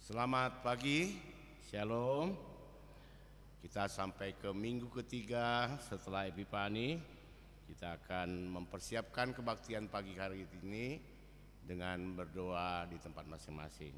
Selamat pagi, Shalom. Kita sampai ke minggu ketiga setelah Epifani. Kita akan mempersiapkan kebaktian pagi hari ini dengan berdoa di tempat masing-masing.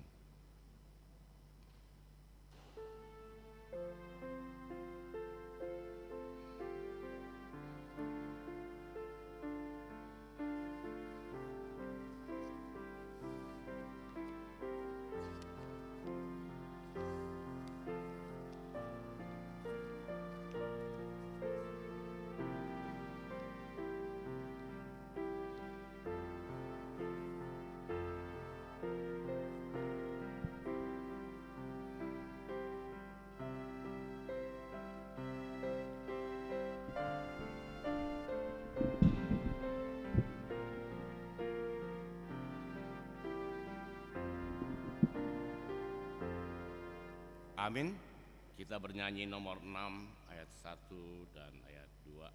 Amin. Kita bernyanyi nomor 6 ayat 1 dan ayat 2.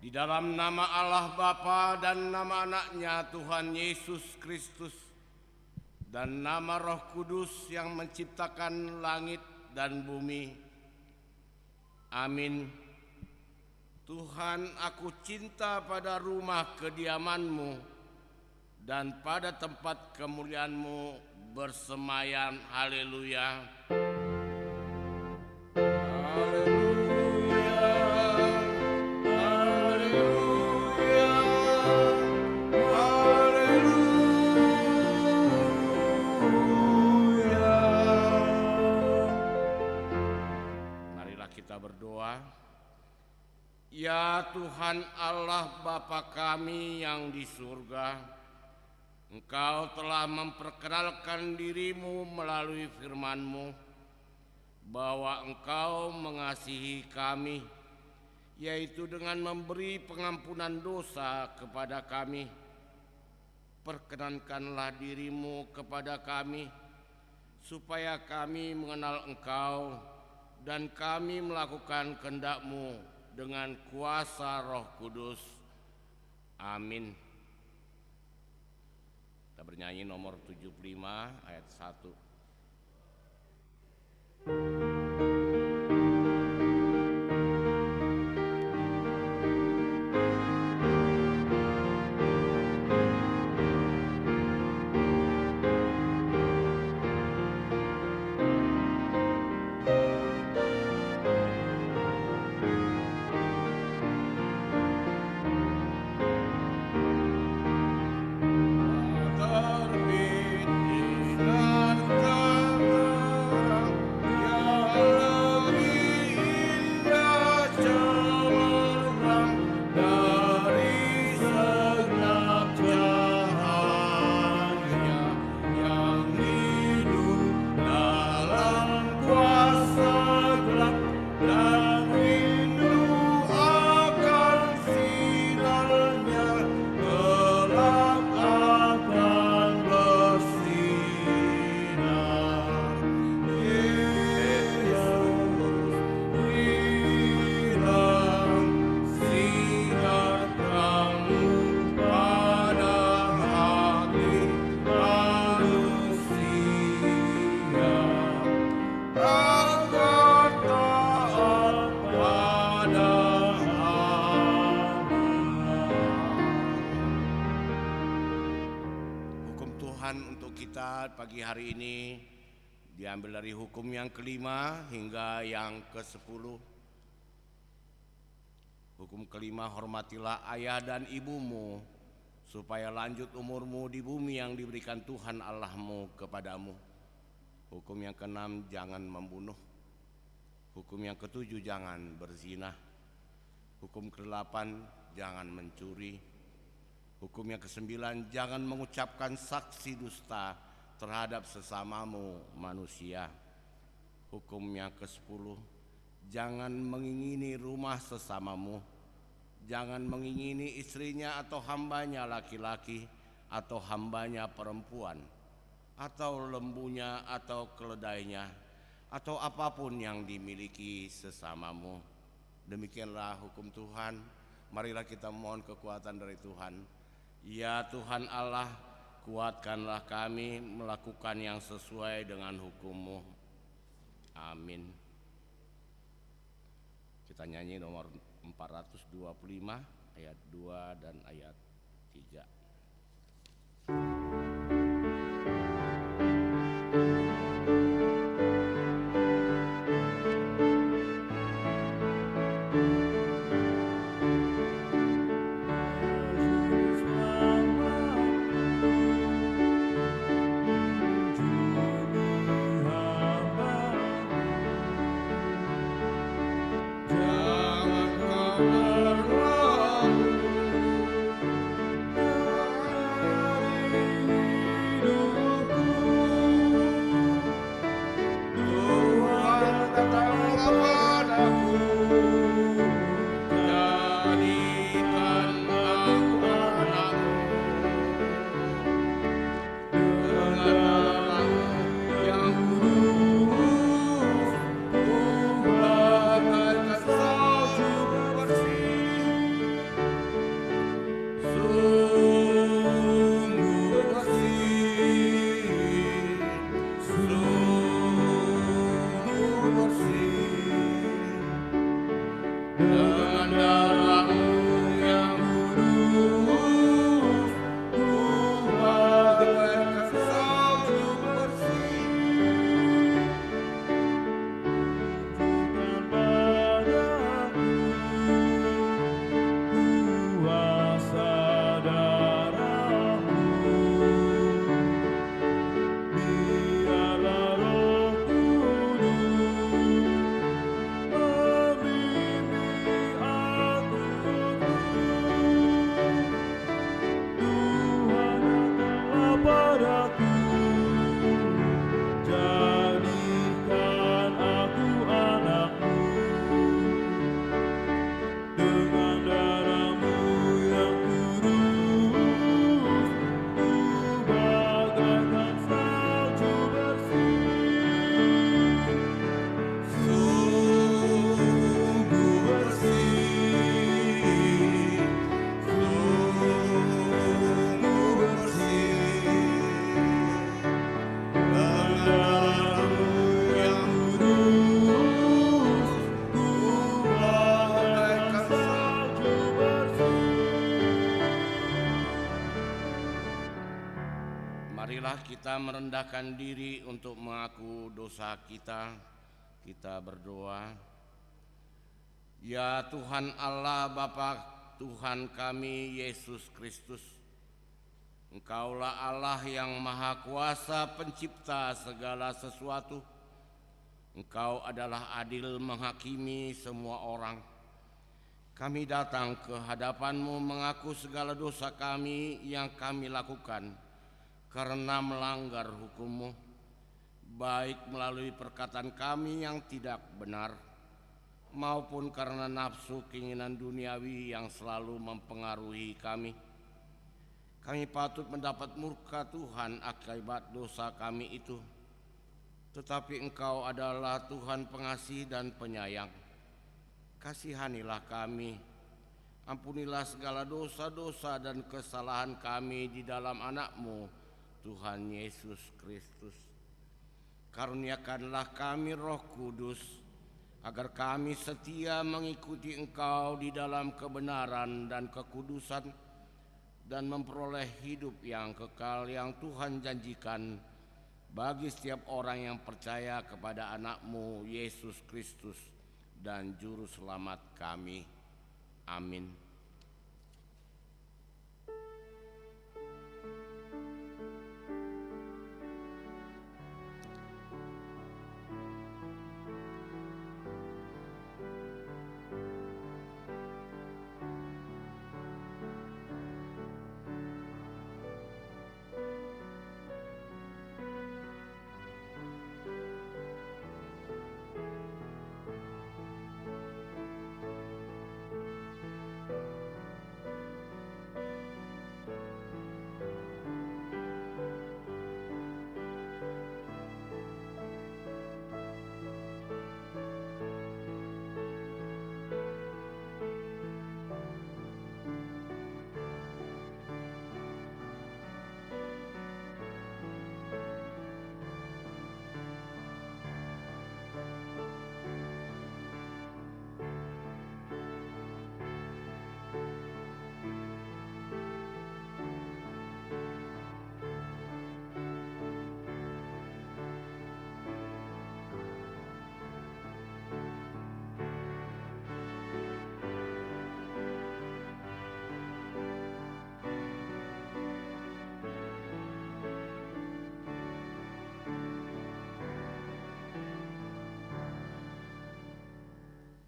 Di dalam nama Allah Bapa dan nama anaknya Tuhan Yesus Kristus dan nama Roh Kudus yang menciptakan langit dan bumi. Amin. Tuhan, aku cinta pada rumah kediaman-Mu dan pada tempat kemuliaan-Mu bersemayam. Haleluya. Berdoa. Ya Tuhan Allah Bapa kami yang di surga, Engkau telah memperkenalkan diri-Mu melalui firman-Mu bahwa Engkau mengasihi kami, yaitu dengan memberi pengampunan dosa kepada kami. Perkenankanlah diri-Mu kepada kami supaya kami mengenal Engkau dan kami melakukan kehendak-Mu dengan kuasa Roh Kudus. Amin. Kita bernyanyi nomor 75 ayat 1. Terbit di Tuhan untuk kita pagi hari ini diambil dari hukum yang kelima hingga yang ke-10. Hukum kelima, hormatilah ayah dan ibumu, supaya lanjut umurmu di bumi yang diberikan Tuhan Allahmu kepadamu. Hukum yang keenam, jangan membunuh. Hukum yang ketujuh, jangan berzina. Hukum ke-8, jangan mencuri. Hukum yang ke-9, jangan mengucapkan saksi dusta terhadap sesamamu manusia. Hukum yang ke-10, jangan mengingini rumah sesamamu. Jangan mengingini istrinya atau hambanya laki-laki atau hambanya perempuan, atau lembunya atau keledainya, atau apapun yang dimiliki sesamamu. Demikianlah hukum Tuhan. Marilah kita mohon kekuatan dari Tuhan. Ya Tuhan Allah, kuatkanlah kami melakukan yang sesuai dengan hukum-Mu. Amin. Kita nyanyi nomor 425 ayat 2 dan ayat 3. Marilah kita merendahkan diri untuk mengaku dosa kita. Kita berdoa. Ya Tuhan Allah Bapa Tuhan kami Yesus Kristus, Engkaulah Allah yang Maha Kuasa, pencipta segala sesuatu. Engkau adalah adil menghakimi semua orang. Kami datang ke hadapan-Mu mengaku segala dosa kami yang kami lakukan karena melanggar hukum-Mu, baik melalui perkataan kami yang tidak benar, maupun karena nafsu keinginan duniawi yang selalu mempengaruhi kami. Kami patut mendapat murka Tuhan akibat dosa kami itu. Tetapi Engkau adalah Tuhan pengasih dan penyayang. Kasihanilah kami. Ampunilah segala dosa-dosa dan kesalahan kami di dalam Anak-Mu, Tuhan Yesus Kristus. Karuniakanlah kami Roh Kudus, agar kami setia mengikuti Engkau di dalam kebenaran dan kekudusan, dan memperoleh hidup yang kekal yang Tuhan janjikan bagi setiap orang yang percaya kepada anak-Mu Yesus Kristus dan Juru Selamat kami. Amin.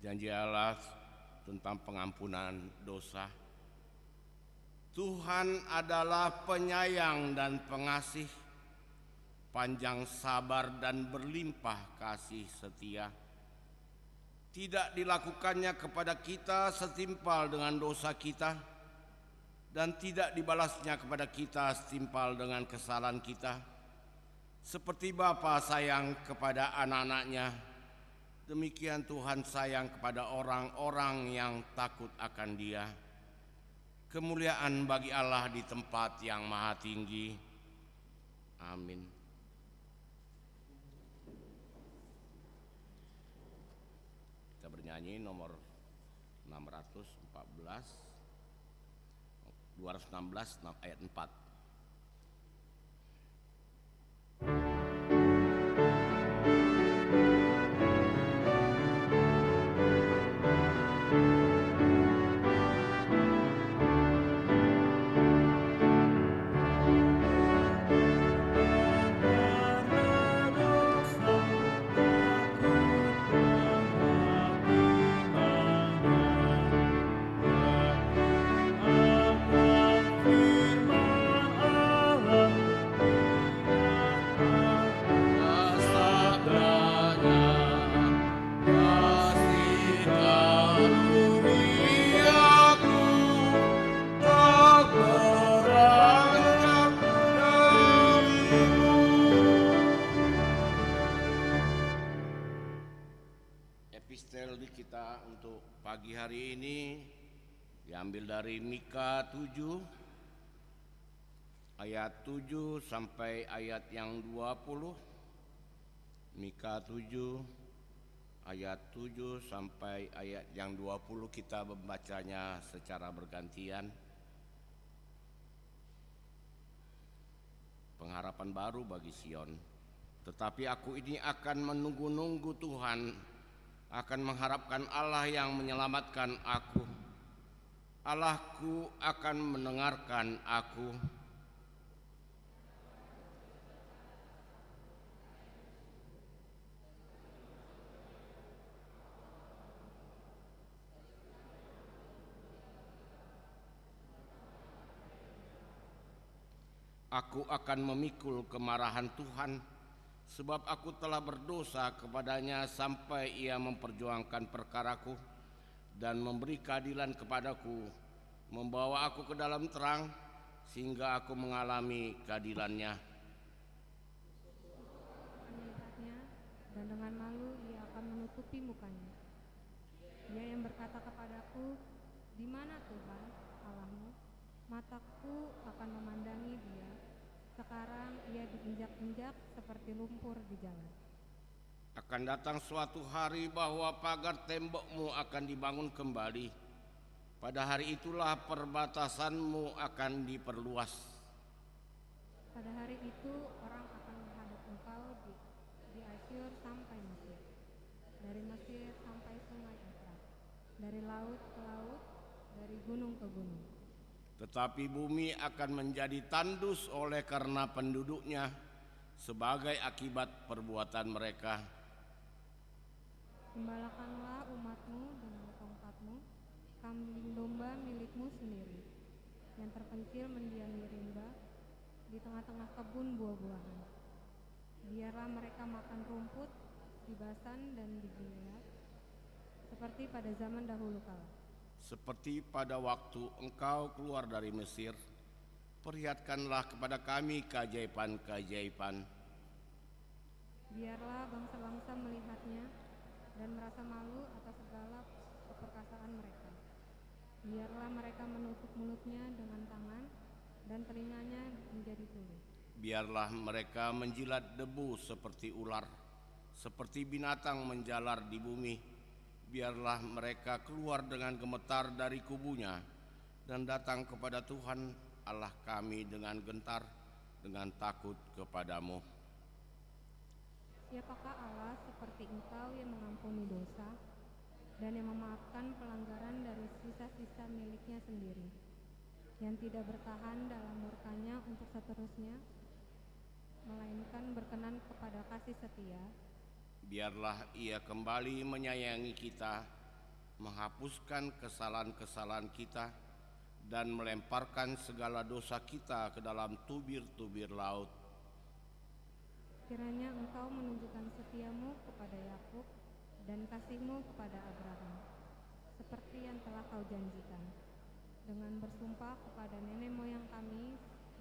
Janji Allah tentang pengampunan dosa. Tuhan adalah penyayang dan pengasih, panjang sabar dan berlimpah kasih setia. Tidak dilakukannya kepada kita setimpal dengan dosa kita, dan tidak dibalasnya kepada kita setimpal dengan kesalahan kita. Seperti Bapa sayang kepada anak-anaknya, demikian Tuhan sayang kepada orang-orang yang takut akan Dia. Kemuliaan bagi Allah di tempat yang maha tinggi. Amin. Kita bernyanyi nomor 216 ayat 4. Epistel di kita untuk pagi hari ini diambil dari Mika 7 ayat 7 sampai ayat yang 20. Mika 7 ayat 7 sampai ayat yang 20 kita membacanya secara bergantian. Pengharapan baru bagi Sion. Tetapi aku ini akan menunggu-nunggu Tuhan, akan mengharapkan Allah yang menyelamatkan aku. Allahku akan mendengarkan aku. Aku akan memikul kemarahan Tuhan, sebab aku telah berdosa kepadanya sampai Ia memperjuangkan perkaraku dan memberi keadilan kepadaku, membawa aku ke dalam terang sehingga aku mengalami keadilannya. Dan dengan malu Ia akan menutupi mukanya. Ia yang berkata kepadaku, "Di mana Tuhan Allahmu?" Mataku akan memandangi Dia. Sekarang Ia diinjak-injak seperti lumpur di jalan. Akan datang suatu hari bahwa pagar tembokmu akan dibangun kembali, Pada hari itulah perbatasanmu akan diperluas. Pada hari itu orang akan menghadap engkau di Asyur sampai Mesir, dari Mesir sampai sungai Efrat, dari laut ke laut, dari gunung ke gunung. Tetapi bumi akan menjadi tandus oleh karena penduduknya sebagai akibat perbuatan mereka. Gembalakanlah umatmu dengan tongkatmu, kambing domba milikmu sendiri, yang terpencil mendiami rimba di tengah-tengah kebun buah-buahan. Biarlah mereka makan rumput di Basan dan di Gilead, seperti pada zaman dahulu kala. Seperti pada waktu engkau keluar dari Mesir, perlihatkanlah kepada kami keajaiban-keajaiban. Biarlah bangsa-bangsa melihatnya dan merasa malu atas segala keperkasaan mereka. Biarlah mereka menutup mulutnya dengan tangan dan telinganya menjadi tuli. Biarlah mereka menjilat debu seperti ular, seperti binatang menjalar di bumi. Biarlah mereka keluar dengan gemetar dari kubunya dan datang kepada Tuhan Allah kami dengan gentar, dengan takut kepadamu. Siapakah Allah seperti Engkau yang mengampuni dosa dan yang memaafkan pelanggaran dari sisa-sisa miliknya sendiri, yang tidak bertahan dalam murkanya untuk seterusnya, melainkan berkenan kepada kasih setia. Biarlah ia kembali menyayangi kita, menghapuskan kesalahan-kesalahan kita, dan melemparkan segala dosa kita ke dalam tubir-tubir laut. Kiranya Engkau menunjukkan setiamu kepada Yakub dan kasih-Mu kepada Abraham, seperti yang telah Kau janjikan, dengan bersumpah kepada nenek moyang kami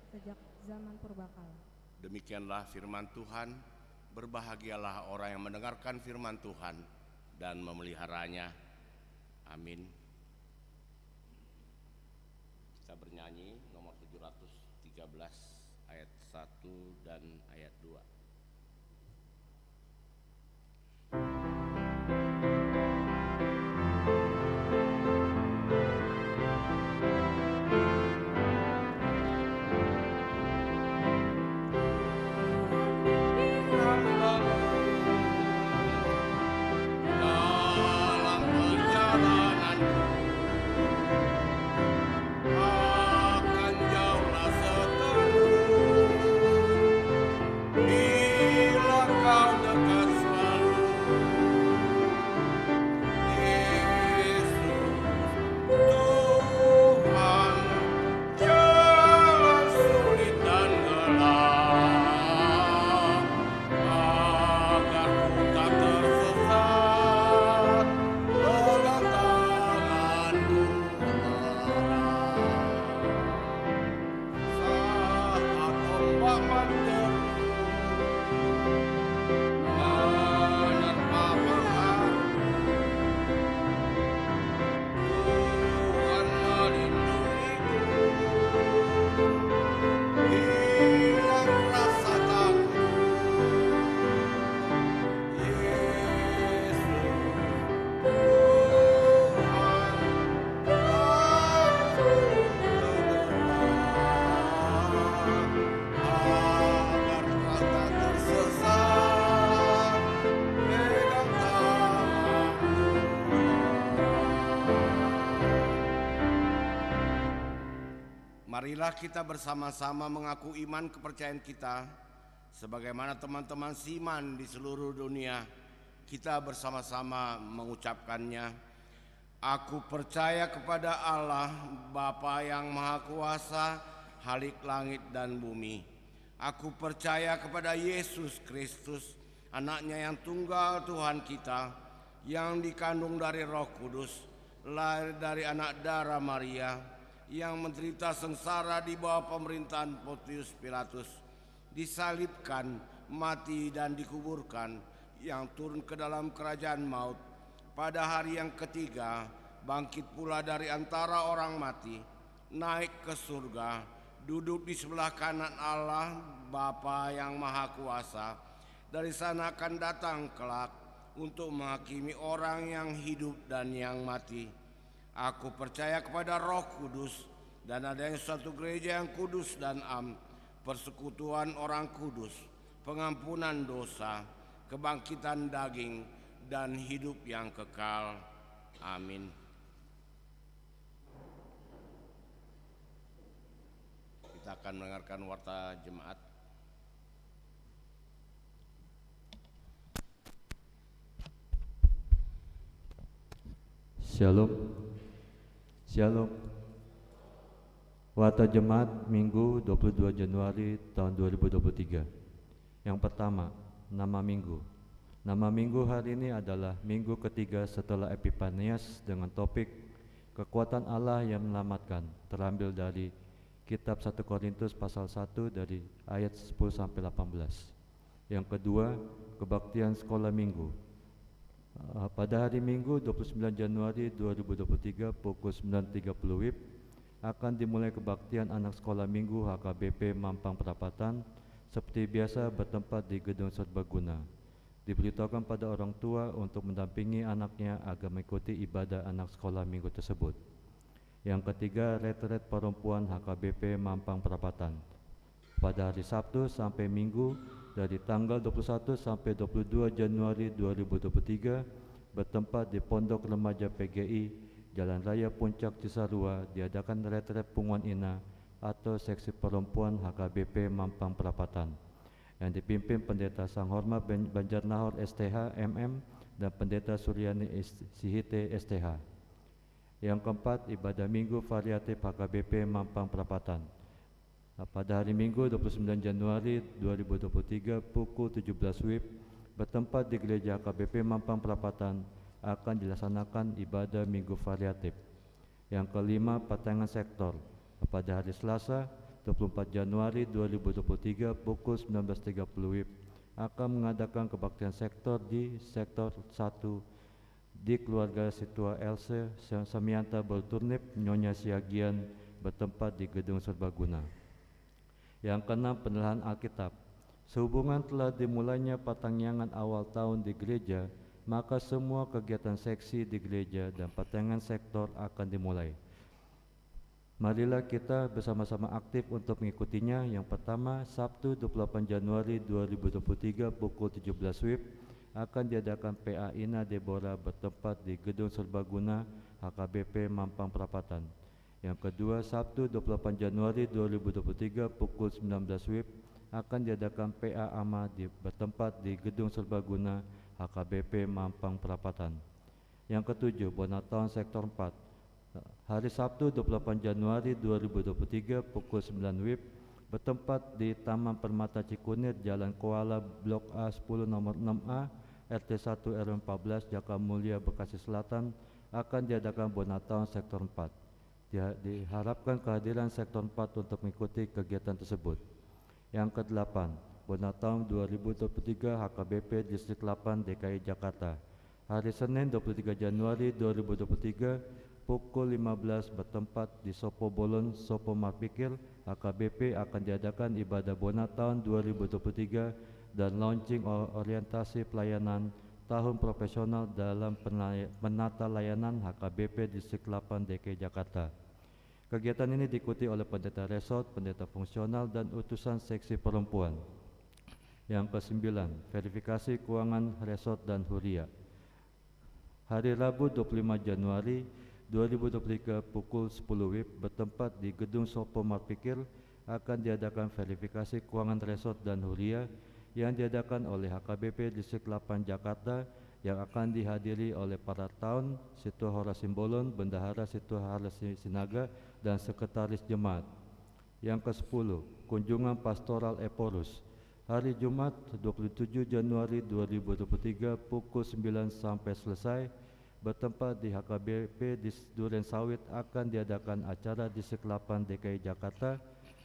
sejak zaman purbakala. Demikianlah firman Tuhan. Berbahagialah orang yang mendengarkan firman Tuhan dan memeliharanya. Amin. Kita bernyanyi nomor 713 ayat 1 dan ayat 2. Marilah kita bersama-sama mengaku iman kepercayaan kita sebagaimana teman-teman Siman di seluruh dunia. Kita bersama-sama mengucapkannya. Aku percaya kepada Allah, Bapa yang Maha Kuasa, Khalik langit dan bumi. Aku percaya kepada Yesus Kristus, anaknya yang tunggal Tuhan kita, yang dikandung dari Roh Kudus, lahir dari anak darah Maria, yang menderita sengsara di bawah pemerintahan Pontius Pilatus, disalibkan, mati dan dikuburkan, yang turun ke dalam kerajaan maut, pada hari yang ketiga bangkit pula dari antara orang mati, naik ke surga, duduk di sebelah kanan Allah Bapa yang Maha Kuasa. Dari sana akan datang kelak untuk menghakimi orang yang hidup dan yang mati. Aku percaya kepada Roh Kudus dan adanya suatu gereja yang kudus dan persekutuan orang kudus, pengampunan dosa, kebangkitan daging, dan hidup yang kekal. Amin. Kita akan mendengarkan warta jemaat. Shalom. Shalom. Warta Jemaat Minggu 22 Januari tahun 2023. Yang pertama, nama minggu. Nama minggu hari ini adalah minggu ketiga setelah Epifanias dengan topik kekuatan Allah yang menyelamatkan, terambil dari kitab 1 Korintus pasal 1 dari ayat 10 sampai 18. Yang kedua, kebaktian sekolah minggu. Pada hari Minggu 29 Januari 2023 pukul 9.30 WIB akan dimulai kebaktian anak sekolah minggu HKBP Mampang Perapatan seperti biasa bertempat di Gedung Serbaguna. Diberitahukan pada orang tua untuk mendampingi anaknya agar mengikuti ibadah anak sekolah minggu tersebut. Yang ketiga, retret perempuan HKBP Mampang Perapatan pada hari Sabtu sampai Minggu dari tanggal 21 sampai 22 Januari 2023 bertempat di Pondok Remaja PGI Jalan Raya Puncak Cisarua diadakan retret Punguan Ina atau seksi perempuan HKBP Mampang Perapatan yang dipimpin Pendeta Sanghormat Banjarnahor STH MM dan Pendeta Suryani Sihite STH. Yang keempat, ibadah Minggu variatif HKBP Mampang Perapatan pada hari Minggu 29 Januari 2023 pukul 17 WIB bertempat di Gereja HKBP Mampang Perapatan akan dilaksanakan ibadah Minggu variatif. Yang kelima, pertengahan sektor pada hari Selasa 24 Januari 2023 pukul 19.30 WIB akan mengadakan kebaktian sektor di sektor 1 di keluarga Situa Else Samianta Berturnip Nyonya Siagian bertempat di Gedung Serbaguna. Yang keenam, penelahan Alkitab. Sehubungan telah dimulainya pertangyangan awal tahun di gereja, maka semua kegiatan seksi di gereja dan pertengahan sektor akan dimulai. Marilah kita bersama-sama aktif untuk mengikutinya. Yang pertama, Sabtu 28 Januari 2023 pukul 17 WIB akan diadakan PA Ina Deborah bertempat di Gedung Serbaguna HKBP Mampang Perapatan. Yang kedua, Sabtu 28 Januari 2023 pukul 19 WIB akan diadakan PA AMA bertempat di Gedung Serbaguna HKBP Mampang Perapatan. Yang ketujuh, Bonatown Sektor 4 hari Sabtu 28 Januari 2023 pukul 9 WIB bertempat di Taman Permata Cikunir Jalan Kuala Blok A 10 nomor 6A RT 1 RW 14 Jakarta Bekasi Selatan akan diadakan Bonatown Sektor 4. Diharapkan kehadiran sektor 4 untuk mengikuti kegiatan tersebut. Yang ke-8, Bonatown 2023 HKBP Distrik 8 DKI Jakarta. Hari Senin 23 Januari 2023 pukul 15 bertempat di Sopo Bolon, Sopo Marpikir HKBP akan diadakan ibadah Bonatown 2023 dan launching orientasi pelayanan tahun profesional dalam penata layanan HKBP Distrik 8 DKI Jakarta. Kegiatan ini diikuti oleh pendeta resort, pendeta fungsional, dan utusan seksi perempuan. Yang ke-9, verifikasi keuangan resort dan huria. Hari Rabu 25 Januari 2023 pukul 10 WIB bertempat di Gedung Sopo Marpikir akan diadakan verifikasi keuangan resort dan huria yang diadakan oleh HKBP Distrik 8 Jakarta yang akan dihadiri oleh para taun, Situa Horasim Bolon, Bendahara Situa Harlesi Sinaga, dan Sekretaris Jemaat. Yang ke-10, kunjungan pastoral Eporus. Hari Jumat 27 Januari 2023 pukul 9 sampai selesai bertempat di HKBP di Duren Sawit akan diadakan acara Distrik 8 DKI Jakarta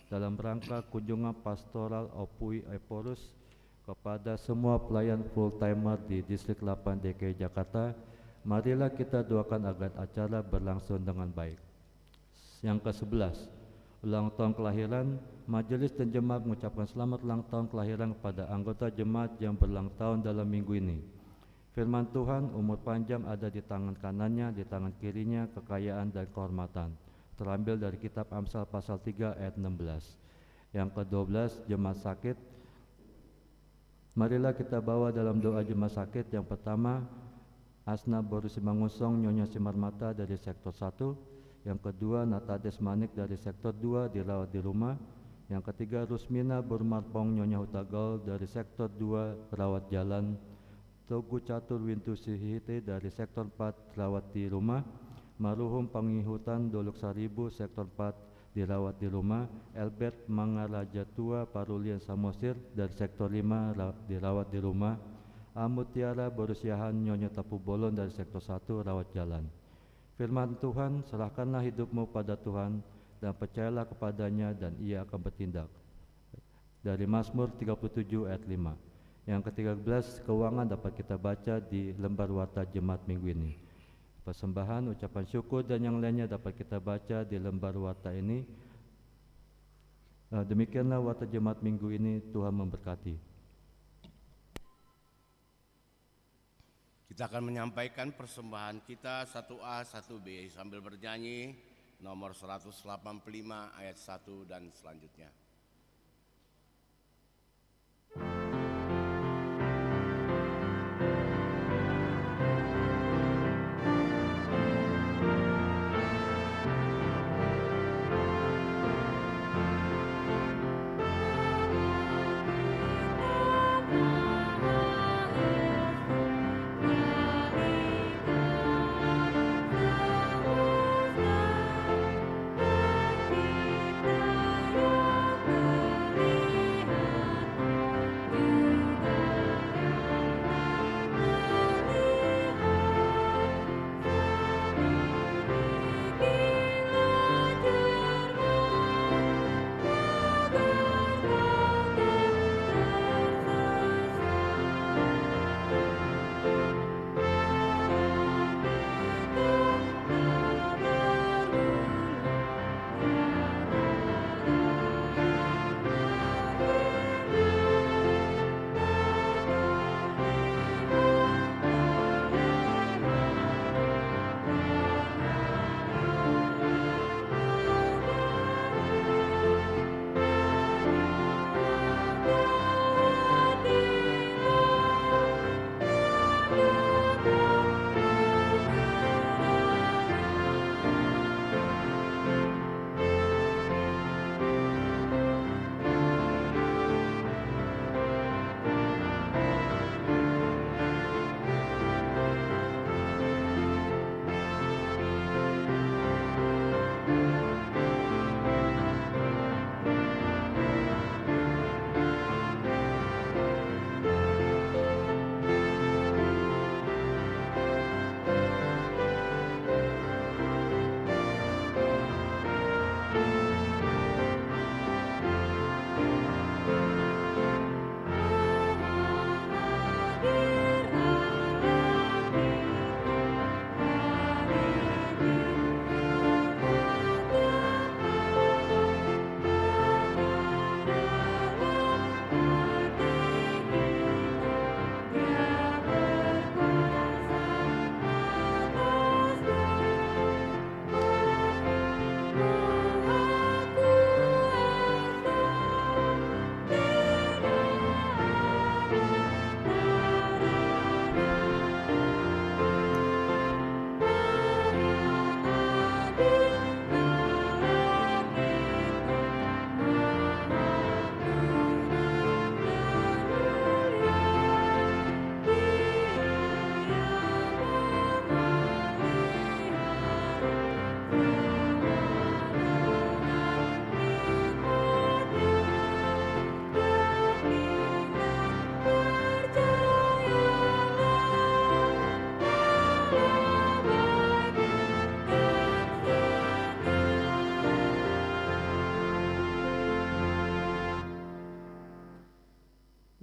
dalam rangka kunjungan pastoral Opui Eporus kepada semua pelayan full-timer di Distrik 8 DKI Jakarta. Marilah kita doakan agar acara berlangsung dengan baik. Yang ke-11, ulang tahun kelahiran. Majelis dan jemaat mengucapkan selamat ulang tahun kelahiran kepada anggota jemaat yang berulang tahun dalam minggu ini. Firman Tuhan, umur panjang ada di tangan kanannya, di tangan kirinya kekayaan dan kehormatan. Terambil dari kitab Amsal pasal 3 ayat 16. Yang ke-12, jemaat sakit. Marilah kita bawa dalam doa jemaat sakit. Yang pertama, Asna Boru Simangusong Nyonya Simarmata dari sektor 1. Yang kedua, Natades Manik dari sektor 2 dirawat di rumah. Yang ketiga, Rusmina Burmarpong Nyonya Hutagal dari sektor 2 rawat jalan. Togu Catur Wintu Sihite dari sektor 4 rawat di rumah. Maruhum Pangihutan Dolok Saribu sektor 4 dirawat di rumah. Albert Mangaraja Tua Parulian Samosir dari sektor 5 dirawat di rumah. Amutiara Borusiahan Nyonya Tapu Bolon dari sektor 1 rawat jalan. Firman Tuhan, serahkanlah hidupmu pada Tuhan dan percayalah kepadanya dan ia akan bertindak. Dari Mazmur 37 ayat 5. Yang ke-13, keuangan dapat kita baca di lembar warta jemaat minggu ini. Persembahan, ucapan syukur dan yang lainnya dapat kita baca di lembar warta ini. Demikianlah warta jemaat minggu ini, Tuhan memberkati. Kita akan menyampaikan persembahan kita 1A, 1B sambil bernyanyi nomor 185 ayat 1 dan selanjutnya.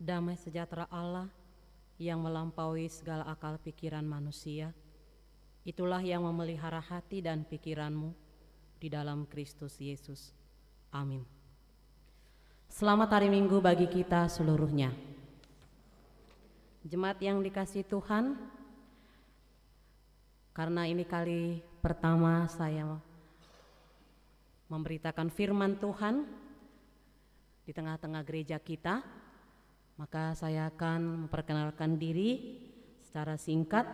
Damai sejahtera Allah yang melampaui segala akal pikiran manusia, itulah yang memelihara hati dan pikiranmu di dalam Kristus Yesus. Amin. Selamat hari Minggu bagi kita seluruhnya. Jemaat yang dikasihi Tuhan, karena ini kali pertama saya memberitakan firman Tuhan di tengah-tengah gereja kita, maka saya akan memperkenalkan diri secara singkat.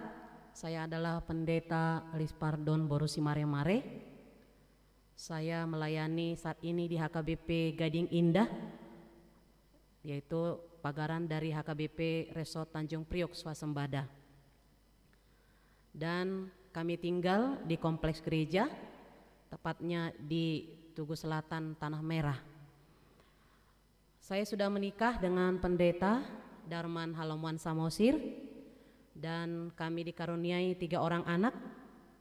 Saya adalah Pendeta Lispardon Borusi Mare-Mare. Saya melayani saat ini di HKBP Gading Indah, yaitu pagaran dari HKBP Resort Tanjung Priok Swasembada. Dan kami tinggal di kompleks gereja, tepatnya di Tugu Selatan, Tanah Merah. Saya sudah menikah dengan Pendeta Darman Halomuan Samosir, dan kami dikaruniai 3 orang anak,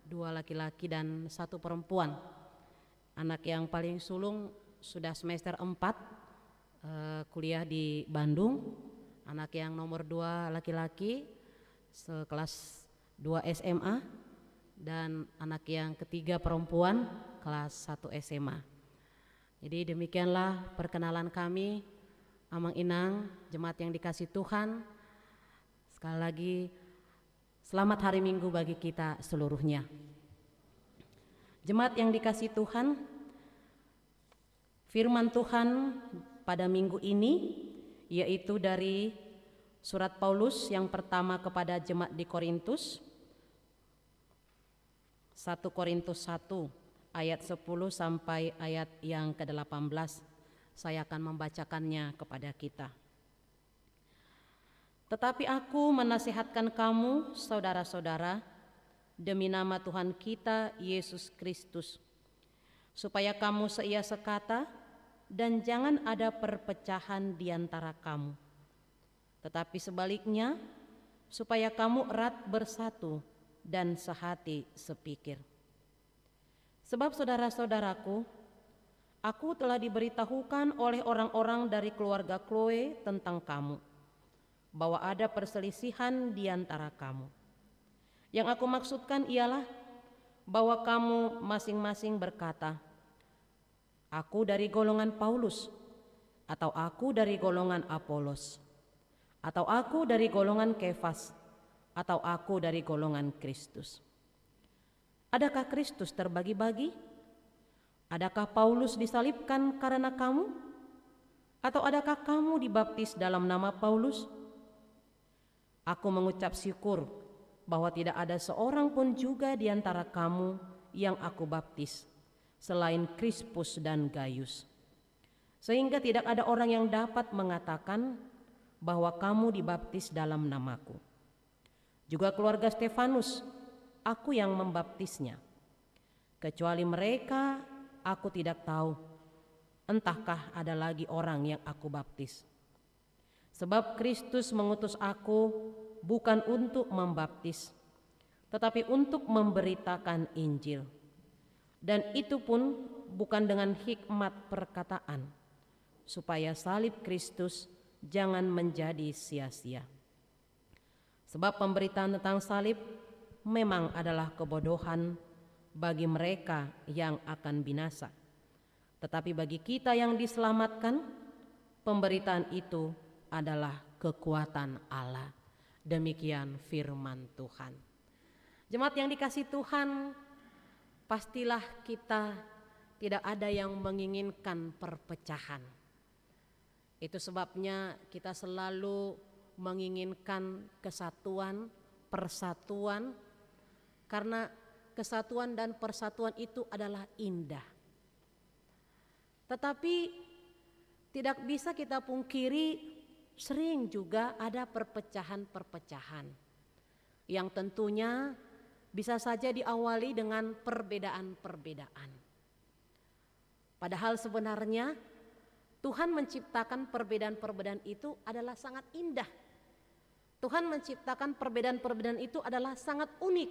2 laki-laki dan 1 perempuan. Anak yang paling sulung sudah semester 4 kuliah di Bandung. Anak yang nomor 2 laki-laki sekelas 2 SMA, dan anak yang ketiga perempuan kelas 1 SMA. Jadi demikianlah perkenalan kami, Amang Inang, jemaat yang dikasihi Tuhan. Sekali lagi selamat hari Minggu bagi kita seluruhnya. Jemaat yang dikasihi Tuhan, firman Tuhan pada minggu ini yaitu dari surat Paulus yang pertama kepada jemaat di Korintus, 1 Korintus 1 ayat 10 sampai ayat yang ke-18. Saya akan membacakannya kepada kita. Tetapi aku menasihatkan kamu, saudara-saudara, demi nama Tuhan kita Yesus Kristus, supaya kamu seia sekata dan jangan ada perpecahan di antara kamu. Tetapi sebaliknya, supaya kamu erat bersatu dan sehati sepikir. Sebab saudara-saudaraku, aku telah diberitahukan oleh orang-orang dari keluarga Chloe tentang kamu, bahwa ada perselisihan di antara kamu. Yang aku maksudkan ialah bahwa kamu masing-masing berkata, aku dari golongan Paulus, atau aku dari golongan Apolos, atau aku dari golongan Kefas, atau aku dari golongan Kristus. Adakah Kristus terbagi-bagi? Adakah Paulus disalibkan karena kamu? Atau adakah kamu dibaptis dalam nama Paulus? Aku mengucap syukur bahwa tidak ada seorang pun juga di antara kamu yang aku baptis, selain Krispus dan Gaius. Sehingga tidak ada orang yang dapat mengatakan bahwa kamu dibaptis dalam namaku. Juga keluarga Stefanus, aku yang membaptisnya. Kecuali mereka, aku tidak tahu, entahkah ada lagi orang yang aku baptis. Sebab Kristus mengutus aku bukan untuk membaptis, tetapi untuk memberitakan Injil. Dan itu pun bukan dengan hikmat perkataan, supaya salib Kristus jangan menjadi sia-sia. Sebab pemberitaan tentang salib memang adalah kebodohan bagi mereka yang akan binasa. Tetapi bagi kita yang diselamatkan, pemberitaan itu adalah kekuatan Allah. Demikian firman Tuhan. Jemaat yang dikasihi Tuhan, pastilah kita tidak ada yang menginginkan perpecahan. Itu sebabnya kita selalu menginginkan kesatuan, persatuan, karena kesatuan dan persatuan itu adalah indah. Tetapi tidak bisa kita pungkiri, sering juga ada perpecahan-perpecahan yang tentunya bisa saja diawali dengan perbedaan-perbedaan. Padahal sebenarnya Tuhan menciptakan perbedaan-perbedaan itu adalah sangat indah. Tuhan menciptakan perbedaan-perbedaan itu adalah sangat unik.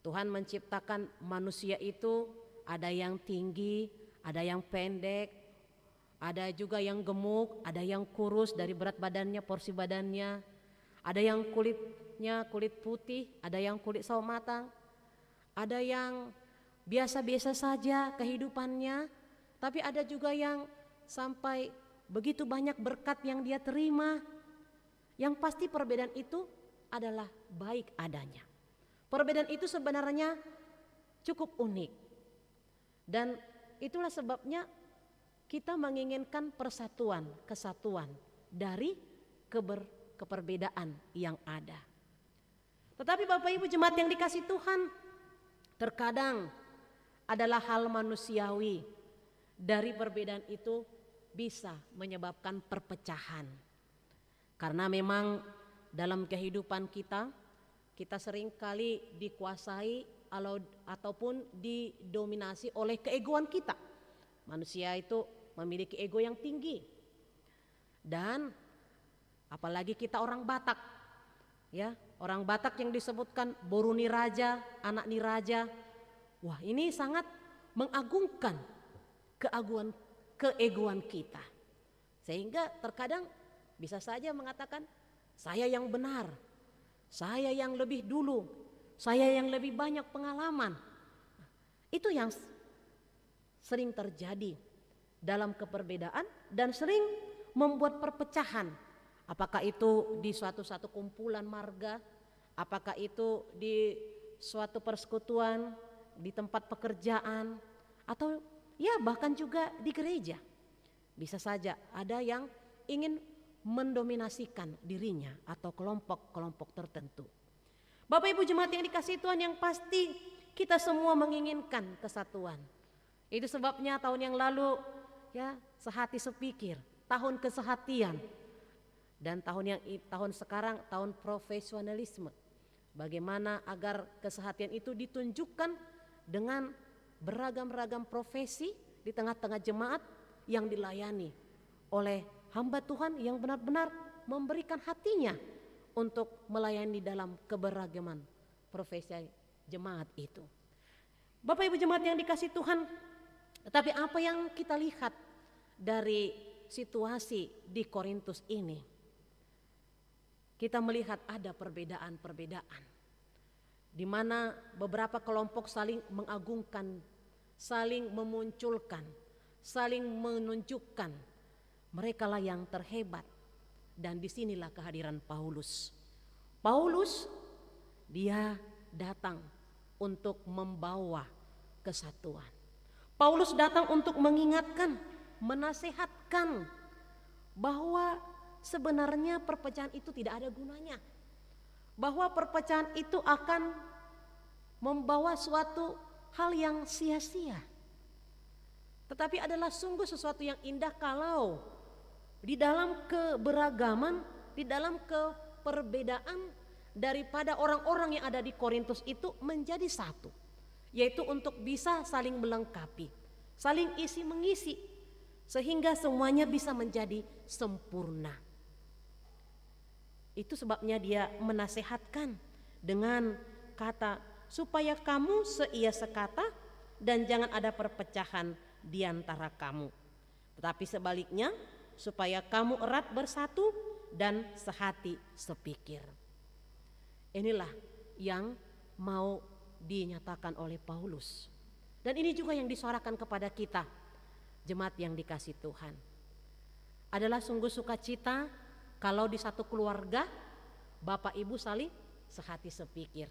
Tuhan menciptakan manusia itu ada yang tinggi, ada yang pendek, ada juga yang gemuk, ada yang kurus dari berat badannya, porsi badannya, ada yang kulitnya kulit putih, ada yang kulit sawo matang, ada yang biasa-biasa saja kehidupannya, tapi ada juga yang sampai begitu banyak berkat yang dia terima. Yang pasti perbedaan itu adalah baik adanya. Perbedaan itu sebenarnya cukup unik. Dan itulah sebabnya kita menginginkan persatuan, kesatuan dari keperbedaan yang ada. Tetapi Bapak Ibu jemaat yang dikasih Tuhan, terkadang adalah hal manusiawi dari perbedaan itu bisa menyebabkan perpecahan. Karena memang dalam kehidupan kita seringkali dikuasai ataupun didominasi oleh keegoan kita. Manusia itu memiliki ego yang tinggi. Dan apalagi kita orang Batak, ya, orang Batak yang disebutkan boru niraja, anak niraja. Wah, ini sangat mengagungkan keegoan kita. Sehingga terkadang bisa saja mengatakan saya yang benar, saya yang lebih dulu, saya yang lebih banyak pengalaman. Itu yang sering terjadi dalam keperbedaan dan sering membuat perpecahan. Apakah itu di suatu kumpulan marga, apakah itu di suatu persekutuan, di tempat pekerjaan, atau ya bahkan juga di gereja. Bisa saja ada yang ingin mendominasikan dirinya atau kelompok-kelompok tertentu. Bapak Ibu jemaat yang dikasihi Tuhan, yang pasti kita semua menginginkan kesatuan. Itu sebabnya tahun yang lalu ya sehati sepikir, tahun kesehatian. Dan tahun sekarang tahun profesionalisme. Bagaimana agar kesehatian itu ditunjukkan dengan beragam-ragam profesi di tengah-tengah jemaat yang dilayani oleh hamba Tuhan yang benar-benar memberikan hatinya untuk melayani dalam keberagaman profesi jemaat itu. Bapak Ibu jemaat yang dikasih Tuhan, tetapi apa yang kita lihat dari situasi di Korintus ini? Kita melihat ada perbedaan-perbedaan di mana beberapa kelompok saling mengagungkan, saling memunculkan, saling menunjukkan mereka lah yang terhebat. Dan disinilah kehadiran Paulus. Paulus dia datang untuk membawa kesatuan. Paulus datang untuk mengingatkan, menasehatkan bahwa sebenarnya perpecahan itu tidak ada gunanya. Bahwa perpecahan itu akan membawa suatu hal yang sia-sia. Tetapi adalah sungguh sesuatu yang indah kalau di dalam keberagaman, di dalam keperbedaan daripada orang-orang yang ada di Korintus itu menjadi satu. Yaitu untuk bisa saling melengkapi, saling isi mengisi, sehingga semuanya bisa menjadi sempurna. Itu sebabnya dia menasehatkan dengan kata supaya kamu seia sekata dan jangan ada perpecahan di antara kamu. Tetapi sebaliknya supaya kamu erat bersatu dan sehati sepikir. Inilah yang mau dinyatakan oleh Paulus. Dan ini juga yang disuarakan kepada kita, jemaat yang dikasih Tuhan. Adalah sungguh sukacita kalau di satu keluarga Bapak Ibu saling sehati sepikir.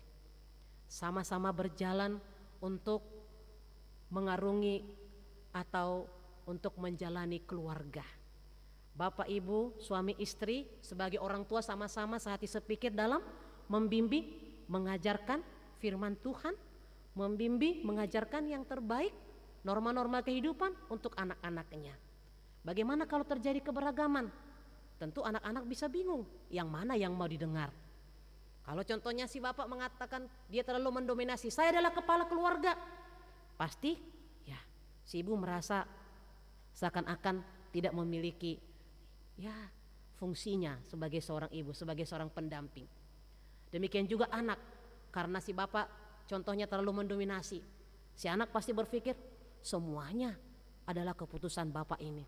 Sama-sama berjalan untuk mengarungi atau untuk menjalani keluarga. Bapak Ibu, suami istri sebagai orang tua sama-sama sehati sepikir dalam membimbing, mengajarkan firman Tuhan, membimbing, mengajarkan yang terbaik, norma-norma kehidupan untuk anak-anaknya. Bagaimana kalau terjadi keberagaman? Tentu anak-anak bisa bingung, yang mana yang mau didengar. Kalau contohnya si bapak mengatakan dia terlalu mendominasi, saya adalah kepala keluarga. Pasti ya si ibu merasa seakan-akan tidak memiliki ya fungsinya sebagai seorang ibu, sebagai seorang pendamping. Demikian juga anak, karena si bapak contohnya terlalu mendominasi, si anak pasti berpikir semuanya adalah keputusan bapak ini.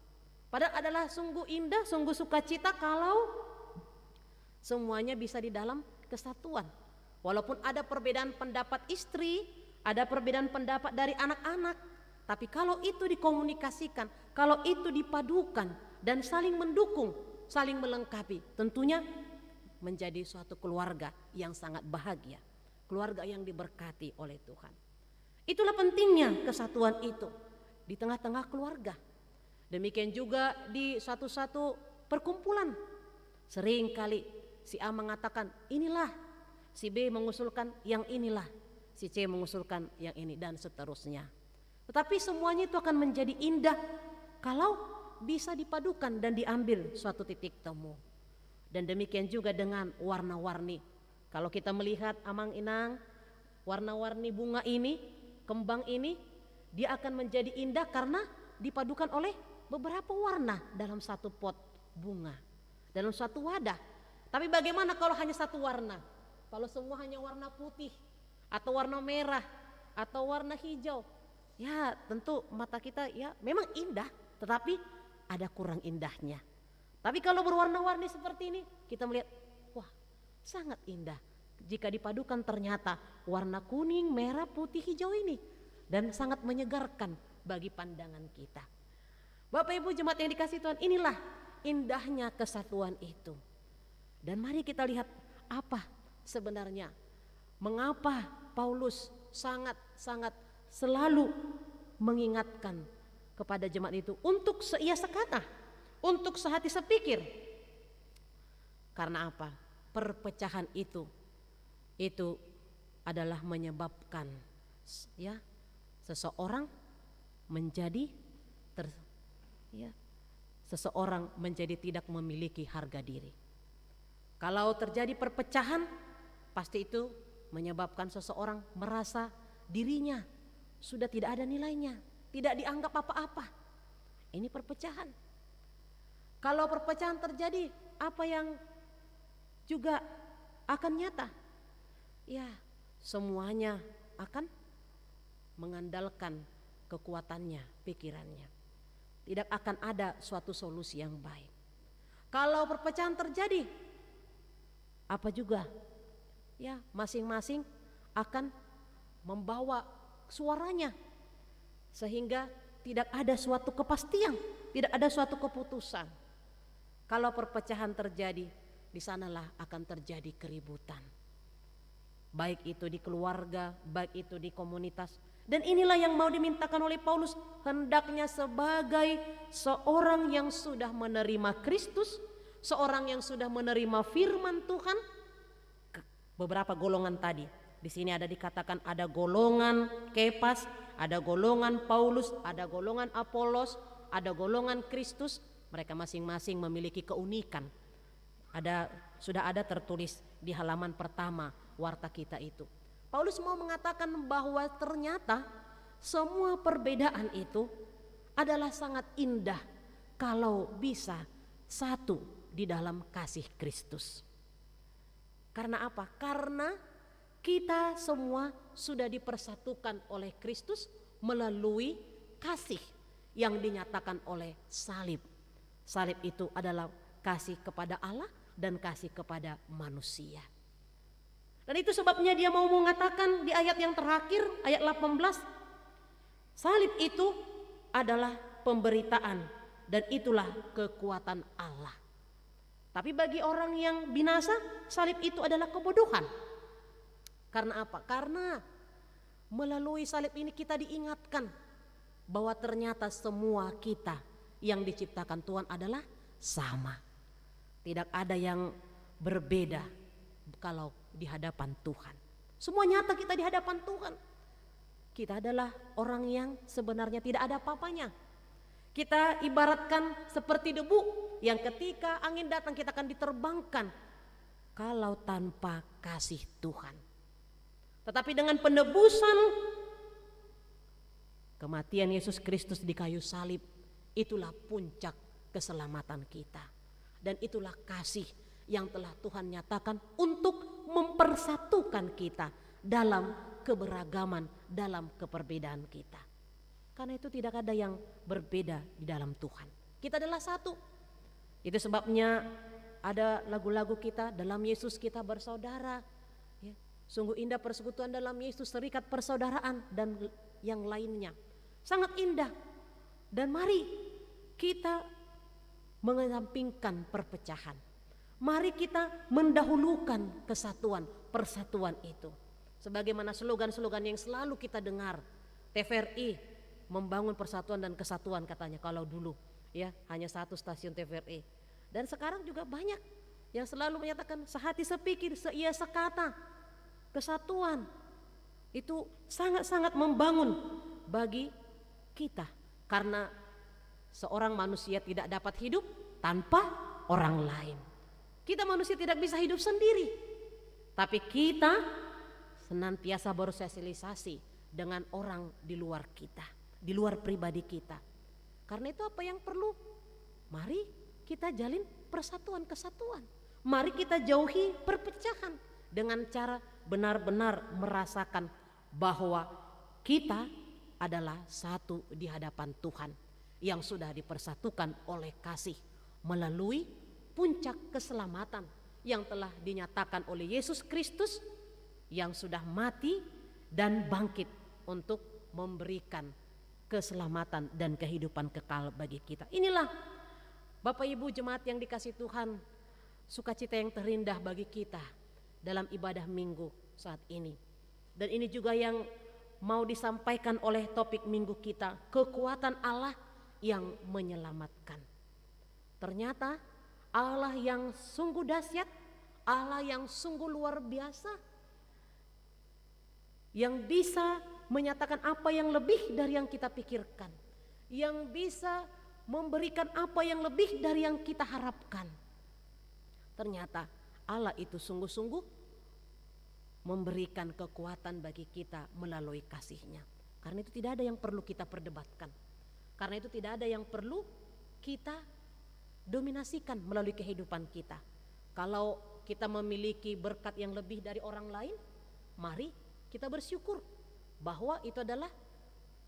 Padahal adalah sungguh indah, sungguh sukacita kalau semuanya bisa di dalam kesatuan. Walaupun ada perbedaan pendapat istri, ada perbedaan pendapat dari anak-anak, tapi kalau itu dikomunikasikan, kalau itu dipadukan dan saling mendukung, saling melengkapi, tentunya menjadi suatu keluarga yang sangat bahagia, keluarga yang diberkati oleh Tuhan. Itulah pentingnya kesatuan itu di tengah-tengah keluarga. Demikian juga di satu-satu perkumpulan. Sering kali si A mengatakan inilah, si B mengusulkan yang inilah, si C mengusulkan yang ini, dan seterusnya. Tetapi semuanya itu akan menjadi indah kalau bisa dipadukan dan diambil suatu titik temu. Dan demikian juga dengan warna-warni. Kalau kita melihat amang-inang, warna-warni bunga ini, kembang ini, dia akan menjadi indah karena dipadukan oleh beberapa warna dalam satu pot bunga, dalam satu wadah. Tapi bagaimana kalau hanya satu warna? Kalau semua hanya warna putih atau warna merah atau warna hijau, ya tentu mata kita ya memang indah, tetapi ada kurang indahnya. Tapi kalau berwarna-warni seperti ini, kita melihat, wah sangat indah. Jika dipadukan ternyata warna kuning, merah, putih, hijau ini, dan sangat menyegarkan bagi pandangan kita. Bapak Ibu jemaat yang dikasihi Tuhan, inilah indahnya kesatuan itu. Dan mari kita lihat apa sebenarnya, mengapa Paulus sangat selalu mengingatkan kepada jemaat itu untuk seia sekata, untuk sehati sepikir. Karena apa? Perpecahan itu adalah menyebabkan ya seseorang menjadi seseorang menjadi tidak memiliki harga diri. Kalau terjadi perpecahan, pasti itu menyebabkan seseorang merasa dirinya sudah tidak ada nilainya, tidak dianggap apa-apa. Ini perpecahan. Kalau perpecahan terjadi, apa yang juga akan nyata? Ya, semuanya akan mengandalkan kekuatannya, pikirannya. Tidak akan ada suatu solusi yang baik. Kalau perpecahan terjadi, apa juga? Ya, masing-masing akan membawa suaranya sehingga tidak ada suatu kepastian, tidak ada suatu keputusan. Kalau perpecahan terjadi, di sanalah akan terjadi keributan. Baik itu di keluarga, baik itu di komunitas. Dan inilah yang mau dimintakan oleh Paulus, hendaknya sebagai seorang yang sudah menerima Kristus, seorang yang sudah menerima firman Tuhan. Beberapa golongan tadi, di sini ada dikatakan ada golongan Kepas, ada golongan Paulus, ada golongan Apolos, ada golongan Kristus. Mereka masing-masing memiliki keunikan. Sudah ada tertulis di halaman pertama warta kita itu. Paulus mau mengatakan bahwa ternyata semua perbedaan itu adalah sangat indah kalau bisa satu di dalam kasih Kristus. Karena apa? Karena kita semua sudah dipersatukan oleh Kristus melalui kasih yang dinyatakan oleh salib. Salib itu adalah kasih kepada Allah dan kasih kepada manusia. Dan itu sebabnya dia mau mengatakan di ayat yang terakhir, ayat 18, salib itu adalah pemberitaan dan itulah kekuatan Allah. Tapi bagi orang yang binasa, salib itu adalah kebodohan. Karena apa? Karena melalui salib ini kita diingatkan bahwa ternyata semua kita yang diciptakan Tuhan adalah sama. Tidak ada yang berbeda kalau di hadapan Tuhan. Semua nyata kita di hadapan Tuhan. Kita adalah orang yang sebenarnya tidak ada apa-apanya. Kita ibaratkan seperti debu yang ketika angin datang kita akan diterbangkan kalau tanpa kasih Tuhan. Tetapi dengan penebusan kematian Yesus Kristus di kayu salib, itulah puncak keselamatan kita. Dan itulah kasih yang telah Tuhan nyatakan untuk mempersatukan kita dalam keberagaman, dalam keperbedaan kita. Karena itu tidak ada yang berbeda di dalam Tuhan. Kita adalah satu. Itu sebabnya ada lagu-lagu kita, dalam Yesus kita bersaudara. Ya, sungguh indah persekutuan dalam Yesus, serikat persaudaraan dan yang lainnya. Sangat indah. Dan mari kita mengesampingkan perpecahan. Mari kita mendahulukan kesatuan, persatuan itu. Sebagaimana slogan-slogan yang selalu kita dengar, TVRI membangun persatuan dan kesatuan katanya kalau dulu ya hanya satu stasiun TVRI. Dan sekarang juga banyak yang selalu menyatakan sehati sepikir, seia sekata. Kesatuan itu sangat-sangat membangun bagi kita karena seorang manusia tidak dapat hidup tanpa orang lain. Kita manusia tidak bisa hidup sendiri, tapi kita senantiasa bersosialisasi dengan orang di luar kita, di luar pribadi kita. Karena itu apa yang perlu? Mari kita jalin persatuan kesatuan. Mari kita jauhi perpecahan dengan cara benar-benar merasakan bahwa kita adalah satu di hadapan Tuhan yang sudah dipersatukan oleh kasih melalui puncak keselamatan yang telah dinyatakan oleh Yesus Kristus yang sudah mati dan bangkit untuk memberikan keselamatan dan kehidupan kekal bagi kita. Inilah Bapak Ibu jemaat yang dikasihi Tuhan, sukacita yang terindah bagi kita dalam ibadah minggu saat ini. Dan ini juga yang mau disampaikan oleh topik minggu kita, kekuatan Allah yang menyelamatkan. Ternyata Allah yang sungguh dahsyat, Allah yang sungguh luar biasa, yang bisa menyatakan apa yang lebih dari yang kita pikirkan, yang bisa memberikan apa yang lebih dari yang kita harapkan. Ternyata Allah itu sungguh-sungguh memberikan kekuatan bagi kita melalui kasih-Nya. Karena itu tidak ada yang perlu kita perdebatkan. Karena itu tidak ada yang perlu kita dominasikan melalui kehidupan kita. Kalau kita memiliki berkat yang lebih dari orang lain, mari kita bersyukur bahwa itu adalah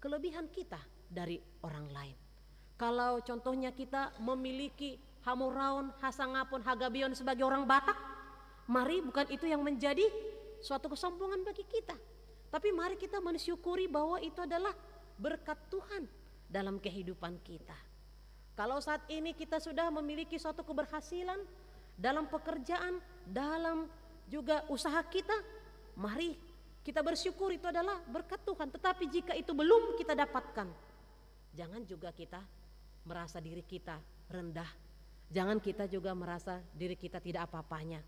kelebihan kita dari orang lain. Kalau contohnya kita memiliki Hamuraun, Hasangapun, Hagabion sebagai orang Batak, mari bukan itu yang menjadi suatu kesombongan bagi kita. Tapi mari kita mensyukuri bahwa itu adalah berkat Tuhan dalam kehidupan kita. Kalau saat ini kita sudah memiliki suatu keberhasilan dalam pekerjaan, dalam juga usaha kita, mari kita bersyukur itu adalah berkat Tuhan. Tetapi jika itu belum kita dapatkan, jangan juga kita merasa diri kita rendah. Jangan kita juga merasa diri kita tidak apa-apanya.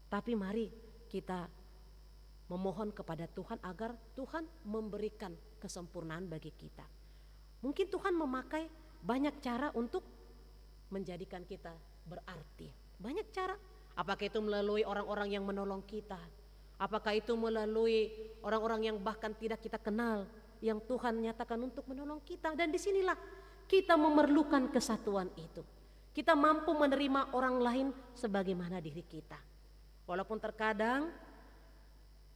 Tapi mari kita memohon kepada Tuhan agar Tuhan memberikan kesempurnaan bagi kita. Mungkin Tuhan memakai banyak cara untuk menjadikan kita berarti. Banyak cara. Apakah itu melalui orang-orang yang menolong kita? Apakah itu melalui orang-orang yang bahkan tidak kita kenal, yang Tuhan nyatakan untuk menolong kita? Dan disinilah kita memerlukan kesatuan itu. Kita mampu menerima orang lain sebagaimana diri kita. Walaupun terkadang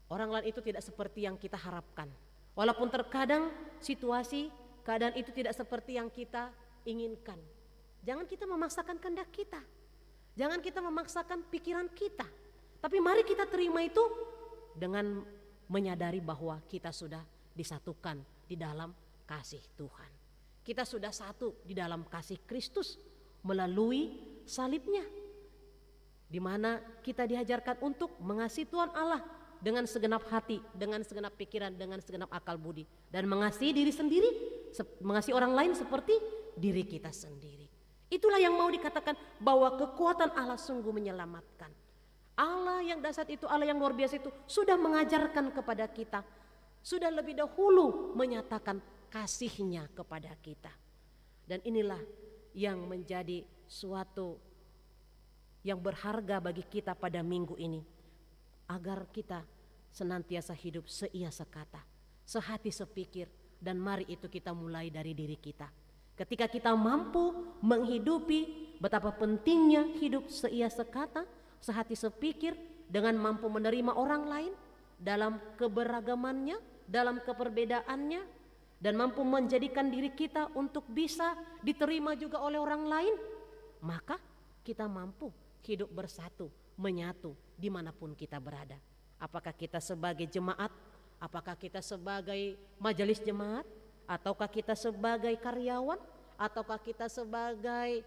orang lain itu tidak seperti yang kita harapkan. Walaupun terkadang situasi, keadaan itu tidak seperti yang kita inginkan. Jangan kita memaksakan kehendak kita. Jangan kita memaksakan pikiran kita. Tapi mari kita terima itu dengan menyadari bahwa kita sudah disatukan di dalam kasih Tuhan. Kita sudah satu di dalam kasih Kristus melalui salibnya, di mana kita diajarkan untuk mengasihi Tuhan Allah dengan segenap hati, dengan segenap pikiran, dengan segenap akal budi, dan mengasihi diri sendiri, mengasihi orang lain seperti diri kita sendiri. Itulah yang mau dikatakan bahwa kekuatan Allah sungguh menyelamatkan. Allah yang dahsyat itu, Allah yang luar biasa itu sudah mengajarkan kepada kita, sudah lebih dahulu menyatakan kasih-Nya kepada kita. Dan inilah yang menjadi suatu yang berharga bagi kita pada minggu ini, agar kita senantiasa hidup seia sekata, sehati sepikir, dan mari itu kita mulai dari diri kita. Ketika kita mampu menghidupi betapa pentingnya hidup seia sekata, sehati sepikir, dengan mampu menerima orang lain dalam keberagamannya, dalam keperbedaannya, dan mampu menjadikan diri kita untuk bisa diterima juga oleh orang lain, maka kita mampu hidup bersatu, menyatu dimanapun kita berada. Apakah kita sebagai jemaat, apakah kita sebagai majelis jemaat, ataukah kita sebagai karyawan, ataukah kita sebagai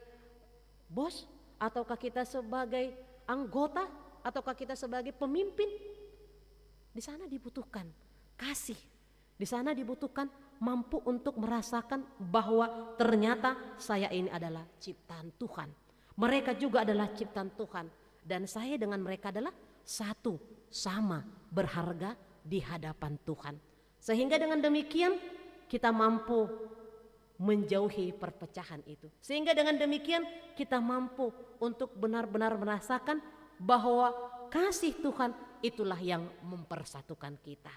bos, ataukah kita sebagai anggota, ataukah kita sebagai pemimpin. Di sana dibutuhkan kasih. Di sana dibutuhkan mampu untuk merasakan bahwa ternyata saya ini adalah ciptaan Tuhan. Mereka juga adalah ciptaan Tuhan. Dan saya dengan mereka adalah satu, sama, berharga di hadapan Tuhan. Sehingga dengan demikian kita mampu menjauhi perpecahan itu. Sehingga dengan demikian kita mampu untuk benar-benar merasakan bahwa kasih Tuhan itulah yang mempersatukan kita.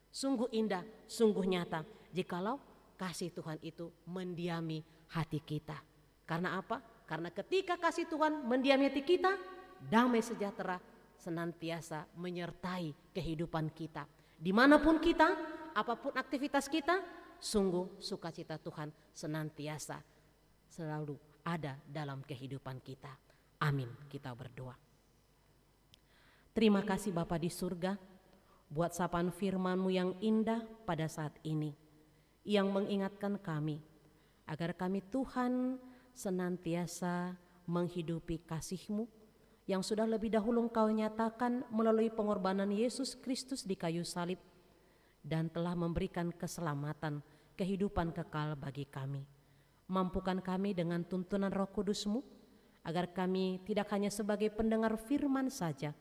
Sungguh indah, sungguh nyata jikalau kasih Tuhan itu mendiami hati kita. Karena apa? Karena ketika kasih Tuhan mendiami hati kita, damai sejahtera senantiasa menyertai kehidupan kita. Dimanapun kita, apapun aktivitas kita, sungguh sukacita Tuhan senantiasa selalu ada dalam kehidupan kita. Amin. Kita berdoa. Terima kasih Bapa di surga buat sapaan firman-Mu yang indah pada saat ini, yang mengingatkan kami agar kami Tuhan senantiasa menghidupi kasih-Mu yang sudah lebih dahulu Engkau nyatakan melalui pengorbanan Yesus Kristus di kayu salib dan telah memberikan keselamatan, kehidupan kekal bagi kami. Mampukan kami dengan tuntunan Roh Kudus-Mu agar kami tidak hanya sebagai pendengar firman saja,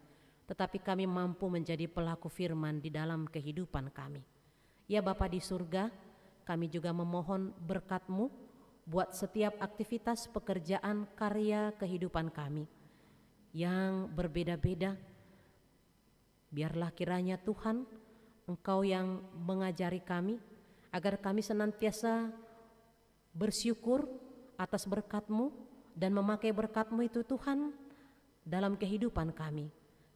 tetapi kami mampu menjadi pelaku firman di dalam kehidupan kami. Ya Bapa di surga, kami juga memohon berkat-Mu buat setiap aktivitas pekerjaan karya kehidupan kami yang berbeda-beda. Biarlah kiranya Tuhan, Engkau yang mengajari kami agar kami senantiasa bersyukur atas berkat-Mu dan memakai berkat-Mu itu Tuhan dalam kehidupan kami.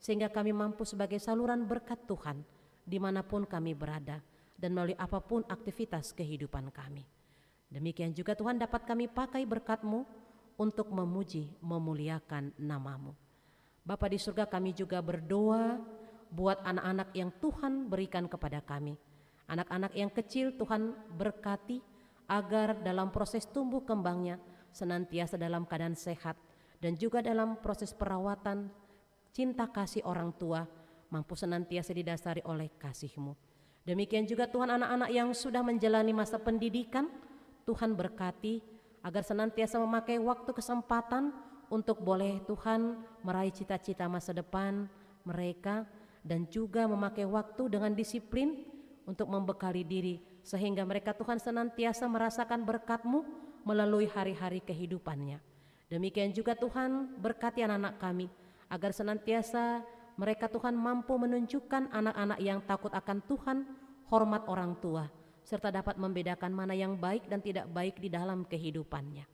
Sehingga kami mampu sebagai saluran berkat Tuhan dimanapun kami berada dan melalui apapun aktivitas kehidupan kami. Demikian juga Tuhan dapat kami pakai berkat-Mu untuk memuji, memuliakan nama-Mu. Bapa di surga, kami juga berdoa buat anak-anak yang Tuhan berikan kepada kami. Anak-anak yang kecil Tuhan berkati agar dalam proses tumbuh kembangnya senantiasa dalam keadaan sehat dan juga dalam proses perawatan cinta kasih orang tua mampu senantiasa didasari oleh kasih-Mu. Demikian juga Tuhan anak-anak yang sudah menjalani masa pendidikan, Tuhan berkati agar senantiasa memakai waktu kesempatan untuk boleh Tuhan meraih cita-cita masa depan mereka dan juga memakai waktu dengan disiplin untuk membekali diri sehingga mereka Tuhan senantiasa merasakan berkat-Mu melalui hari-hari kehidupannya. Demikian juga Tuhan berkati anak-anak kami agar senantiasa mereka Tuhan mampu menunjukkan anak-anak yang takut akan Tuhan, hormat orang tua, serta dapat membedakan mana yang baik dan tidak baik di dalam kehidupannya.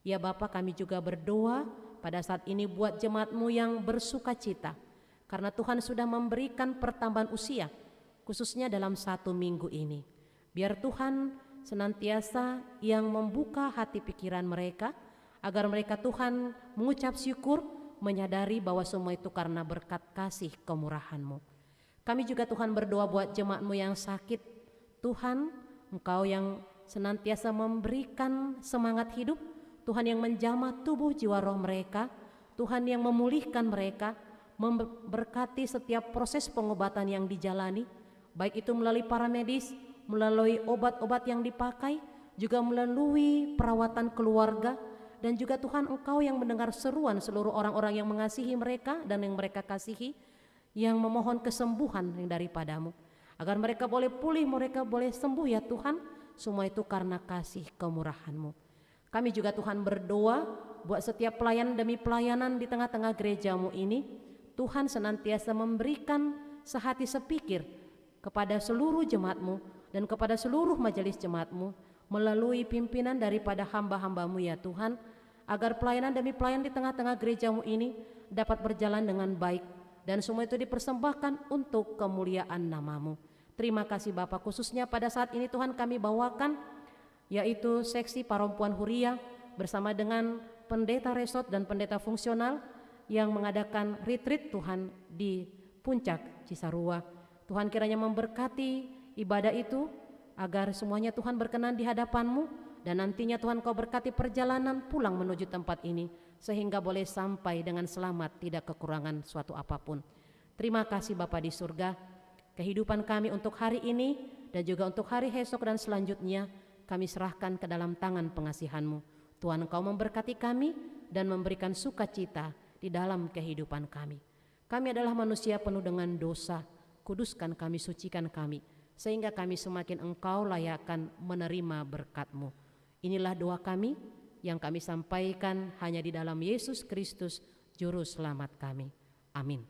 Ya Bapa, kami juga berdoa pada saat ini buat jemaat-Mu yang bersuka cita, karena Tuhan sudah memberikan pertambahan usia, khususnya dalam 1 minggu ini. Biar Tuhan senantiasa yang membuka hati pikiran mereka, agar mereka Tuhan mengucap syukur, menyadari bahwa semua itu karena berkat kasih kemurahan-Mu. Kami juga Tuhan berdoa buat jemaat-Mu yang sakit. Tuhan, Engkau yang senantiasa memberikan semangat hidup, Tuhan yang menjamah tubuh jiwa roh mereka, Tuhan yang memulihkan mereka, memberkati setiap proses pengobatan yang dijalani, baik itu melalui para medis, melalui obat-obat yang dipakai, juga melalui perawatan keluarga. Dan juga Tuhan, Engkau yang mendengar seruan seluruh orang-orang yang mengasihi mereka dan yang mereka kasihi, yang memohon kesembuhan yang daripada-Mu, agar mereka boleh pulih, mereka boleh sembuh ya Tuhan. Semua itu karena kasih kemurahan-Mu. Kami juga Tuhan berdoa buat setiap pelayan demi pelayanan di tengah-tengah gereja-Mu ini. Tuhan senantiasa memberikan sehati sepikir kepada seluruh jemaat-Mu dan kepada seluruh majelis jemaat-Mu melalui pimpinan daripada hamba-hamba-Mu ya Tuhan, agar pelayanan demi pelayan di tengah-tengah gereja-Mu ini dapat berjalan dengan baik dan semua itu dipersembahkan untuk kemuliaan nama-Mu. Terima kasih Bapa, khususnya pada saat ini Tuhan kami bawakan yaitu seksi Perempuan Huria bersama dengan pendeta resort dan pendeta fungsional yang mengadakan retreat Tuhan di Puncak Cisarua. Tuhan kiranya memberkati ibadah itu agar semuanya Tuhan berkenan di hadapan-Mu Dan nantinya Tuhan Kau berkati perjalanan pulang menuju tempat ini, sehingga boleh sampai dengan selamat, tidak kekurangan suatu apapun. Terima kasih Bapa di surga. Kehidupan kami untuk hari ini dan juga untuk hari esok dan selanjutnya kami serahkan ke dalam tangan pengasihan-Mu. Tuhan Kau memberkati kami dan memberikan sukacita di dalam kehidupan kami. Kami adalah manusia penuh dengan dosa. Kuduskan kami, sucikan kami, sehingga kami semakin Engkau layakkan menerima berkat-Mu. Inilah doa kami yang kami sampaikan hanya di dalam Yesus Kristus, Juru Selamat kami. Amin.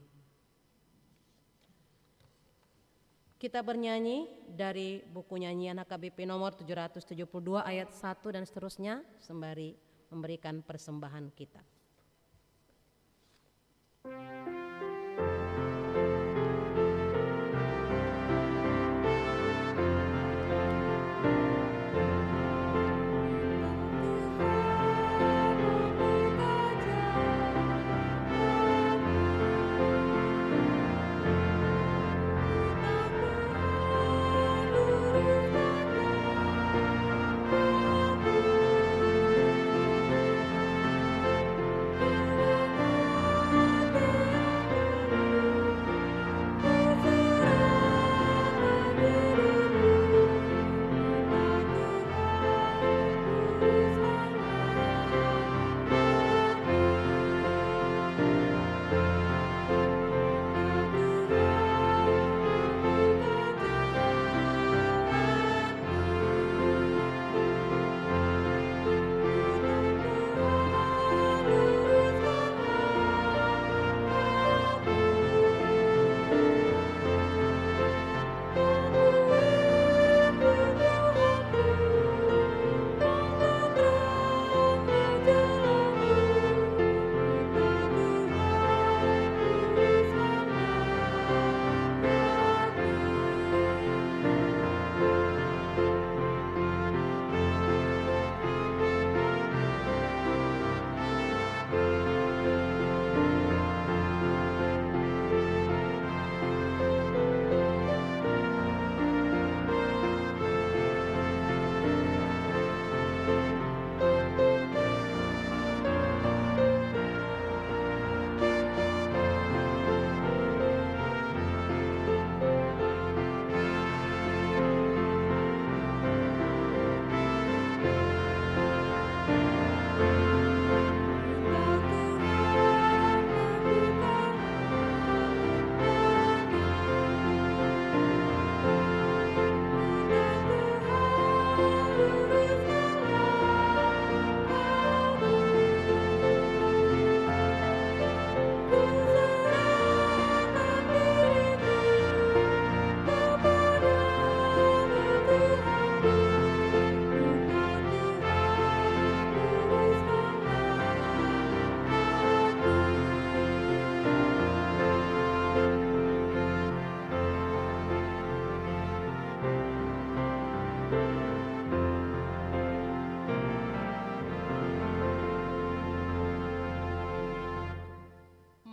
Kita bernyanyi dari buku nyanyian HKBP nomor 772 ayat 1 dan seterusnya sembari memberikan persembahan kita.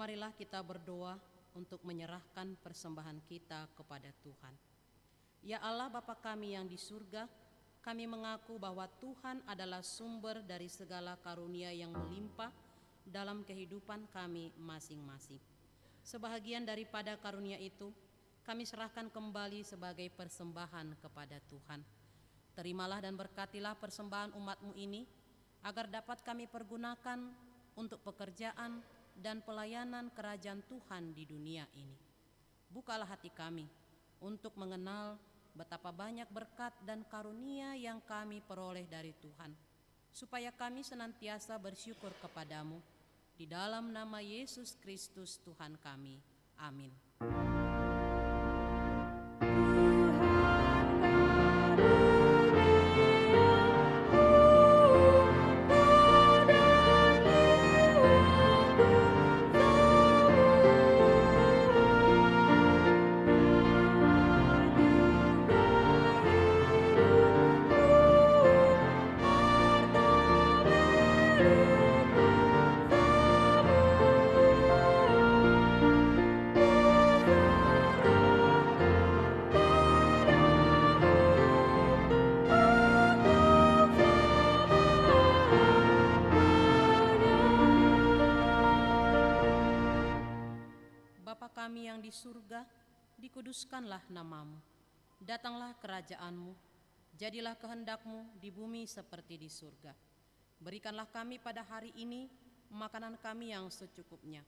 Marilah kita berdoa untuk menyerahkan persembahan kita kepada Tuhan. Ya Allah Bapa kami yang di surga, kami mengaku bahwa Tuhan adalah sumber dari segala karunia yang melimpah dalam kehidupan kami masing-masing. Sebahagian daripada karunia itu, kami serahkan kembali sebagai persembahan kepada Tuhan. Terimalah dan berkatilah persembahan umat-Mu ini, agar dapat kami pergunakan untuk pekerjaan dan pelayanan kerajaan Tuhan di dunia ini. Bukalah hati kami untuk mengenal betapa banyak berkat dan karunia yang kami peroleh dari Tuhan, supaya kami senantiasa bersyukur kepadamu. Di dalam nama Yesus Kristus Tuhan kami. Amin. kami yang di surga, dikuduskanlah namamu. Datanglah kerajaanmu, jadilah kehendakmu di bumi seperti di surga. Berikanlah kami pada hari ini makanan kami yang secukupnya.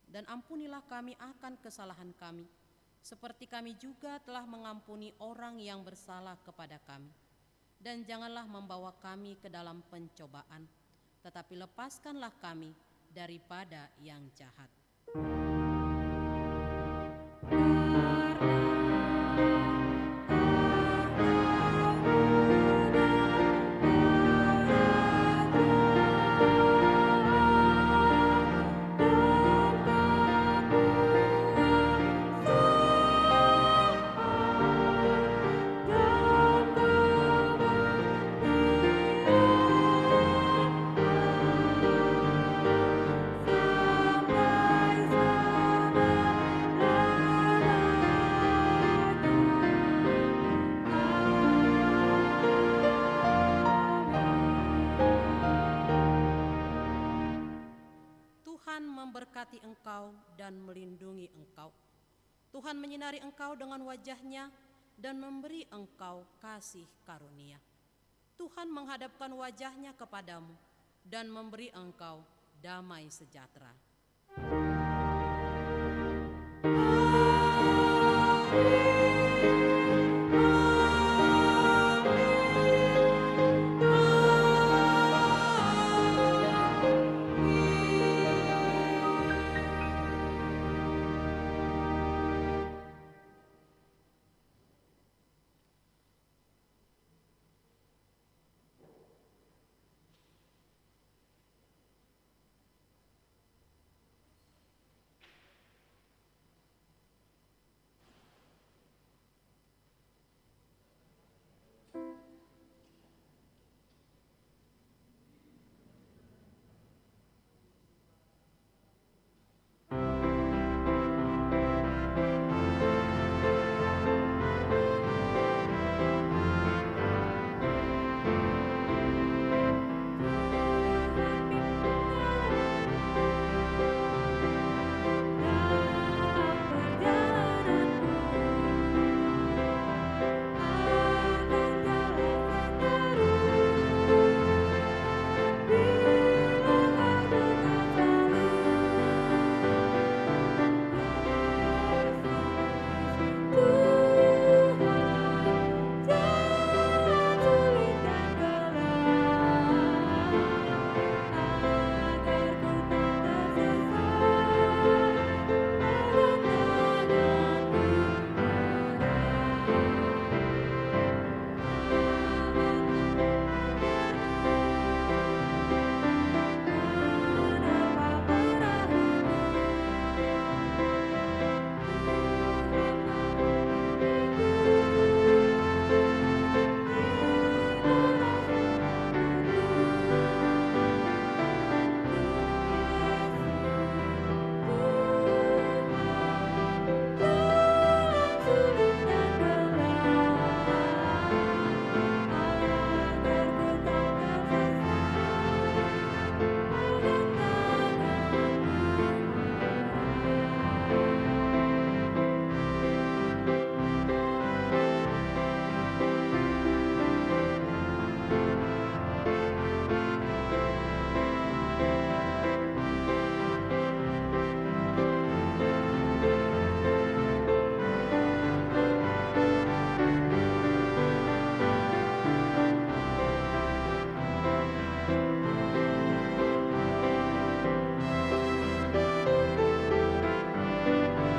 Dan ampunilah kami akan kesalahan kami, seperti kami juga telah mengampuni orang yang bersalah kepada kami. Dan janganlah membawa kami ke dalam pencobaan, tetapi lepaskanlah kami daripada yang jahat. Tuhan memberkati engkau dan melindungi engkau. Tuhan menyinari engkau dengan wajah-Nya dan memberi engkau kasih karunia. Tuhan menghadapkan wajah-Nya kepadamu dan memberi engkau damai sejahtera. Amin.